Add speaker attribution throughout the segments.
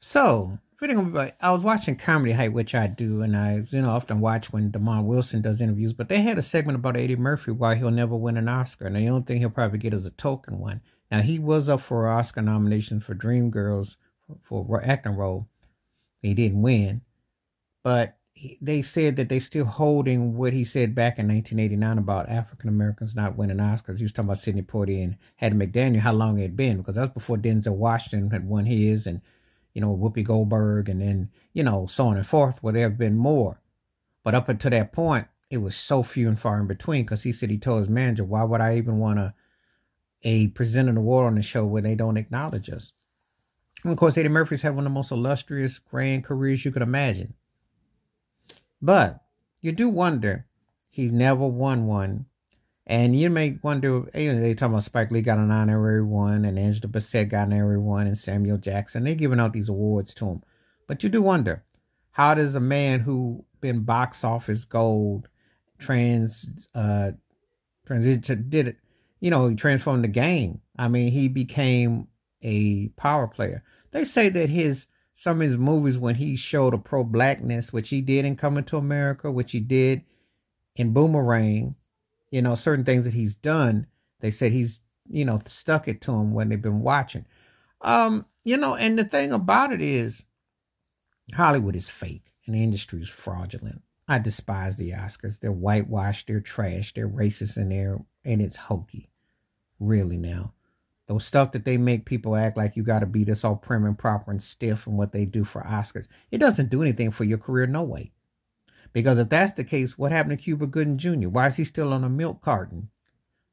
Speaker 1: So, I was watching Comedy Hype, which I do, and I, often watch when Damon Wilson does interviews. But they had a segment about Eddie Murphy, why he'll never win an Oscar, and the only thing he'll probably get is a token one. Now he was up for Oscar nomination for Dreamgirls for acting role. He didn't win, but they said that they still holding what he said back in 1989 about African Americans not winning Oscars. He was talking about Sidney Poitier and Hattie McDaniel, how long it had been, because that was before Denzel Washington had won his, and Whoopi Goldberg, and then, so on and forth, where there have been more. But up until that point, it was so few and far in between, because he said he told his manager, why would I even want a present an award on the show where they don't acknowledge us? And of course, Eddie Murphy's had one of the most illustrious, grand careers you could imagine. But you do wonder, he's never won one. And you may wonder, they talking about Spike Lee got an honorary one, and Angela Bassett got an honorary one, and Samuel Jackson. They're giving out these awards to him. But you do wonder, how does a man who been box office gold transition did it? He transformed the game. I mean, he became a power player. They say that some of his movies, when he showed a pro-blackness, which he did in Coming to America, which he did in Boomerang, certain things that he's done, they said he's, stuck it to him when they've been watching. And the thing about it is, Hollywood is fake and the industry is fraudulent. I despise the Oscars. They're whitewashed, they're trash, they're racist, and it's hokey. Really now. Those stuff that they make people act like you got to be this all prim and proper and stiff and what they do for Oscars. It doesn't do anything for your career, no way. Because if that's the case, what happened to Cuba Gooding Jr.? Why is he still on a milk carton?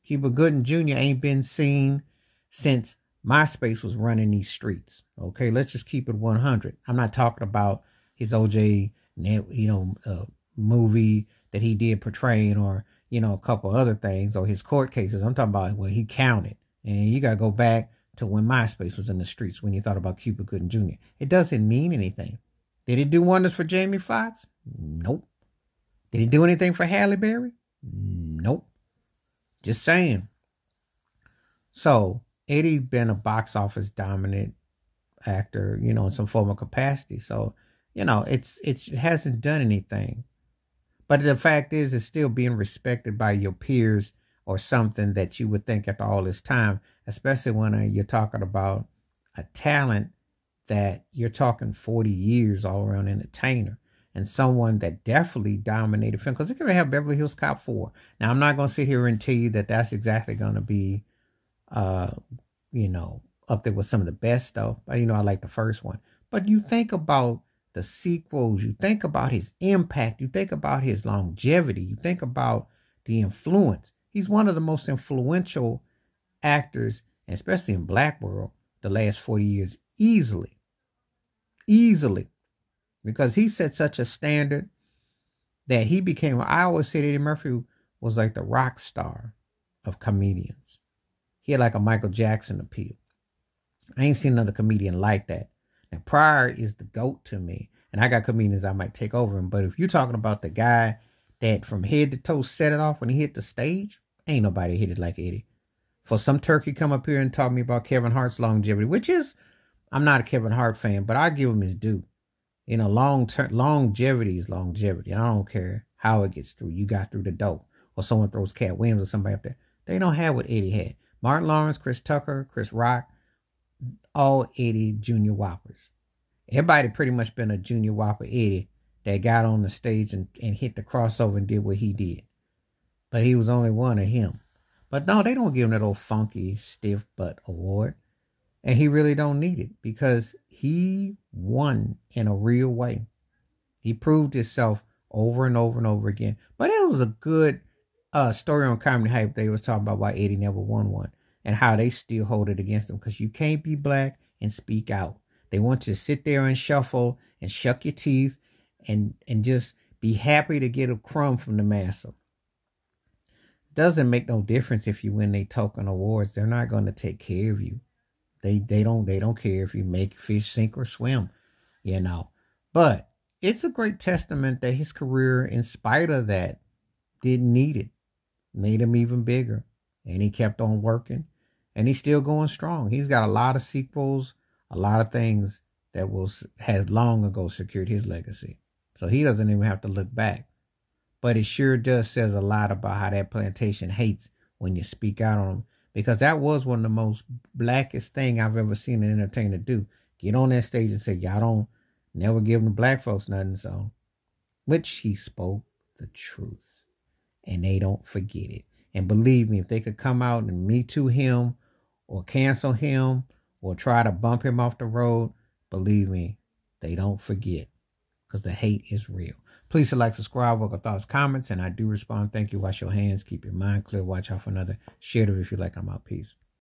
Speaker 1: Cuba Gooding Jr. ain't been seen since MySpace was running these streets. Okay, let's just keep it 100. I'm not talking about his OJ, movie that he did portraying, or, a couple other things, or his court cases. I'm talking about where he counted. And you got to go back to when MySpace was in the streets, when you thought about Cuba Gooding Jr. It doesn't mean anything. Did it do wonders for Jamie Foxx? Nope. Did he do anything for Halle Berry? Nope. Just saying. So, Eddie's been a box office dominant actor, in some form of capacity. So, it hasn't done anything. But the fact is, it's still being respected by your peers, or something that you would think after all this time, especially when you're talking about a talent that you're talking 40 years all around entertainer, and someone that definitely dominated film. Because they're going to have Beverly Hills Cop 4. Now, I'm not going to sit here and tell you that that's exactly going to be, up there with some of the best stuff. I like the first one. But you think about the sequels, you think about his impact, you think about his longevity, you think about the influence. He's one of the most influential actors, especially in Black world, the last 40 years, easily. Easily. Because he set such a standard that he became, I always said Eddie Murphy was like the rock star of comedians. He had like a Michael Jackson appeal. I ain't seen another comedian like that. Now, Pryor is the GOAT to me. And I got comedians I might take over him. But if you're talking about the guy that from head to toe set it off when he hit the stage, ain't nobody hit it like Eddie. For some turkey come up here and talk me about Kevin Hart's longevity, which is, I'm not a Kevin Hart fan, but I give him his due. Longevity is longevity. I don't care how it gets through. You got through the door. Or someone throws Cat Williams or somebody up there. They don't have what Eddie had. Martin Lawrence, Chris Tucker, Chris Rock, all Eddie Junior Whoppers. Everybody pretty much been a Junior Whopper Eddie that got on the stage and hit the crossover and did what he did. But he was only one of him. But no, they don't give him that old funky, stiff butt award. And he really don't need it, because he won in a real way. He proved himself over and over and over again. But it was a good story on Comedy Hype. They was talking about why Eddie never won one and how they still hold it against him, because you can't be black and speak out. They want you to sit there and shuffle and shuck your teeth and just be happy to get a crumb from the massa. Doesn't make no difference if you win they token awards. They're not going to take care of you. They don't care if you make fish sink or swim, But it's a great testament that his career, in spite of that, didn't need it. Made him even bigger. And he kept on working. And he's still going strong. He's got a lot of sequels, a lot of things that has long ago secured his legacy. So he doesn't even have to look back. But it sure does says a lot about how that plantation hates when you speak out on them. Because that was one of the most blackest thing I've ever seen an entertainer do. Get on that stage and say, y'all don't never give them black folks nothing. So, which he spoke the truth. And they don't forget it. And believe me, if they could come out and Me Too him or cancel him or try to bump him off the road, believe me, they don't forget because the hate is real. Please like, subscribe, work on thoughts, comments, and I do respond. Thank you. Wash your hands. Keep your mind clear. Watch out for another. Share it if you like. I'm out. Peace.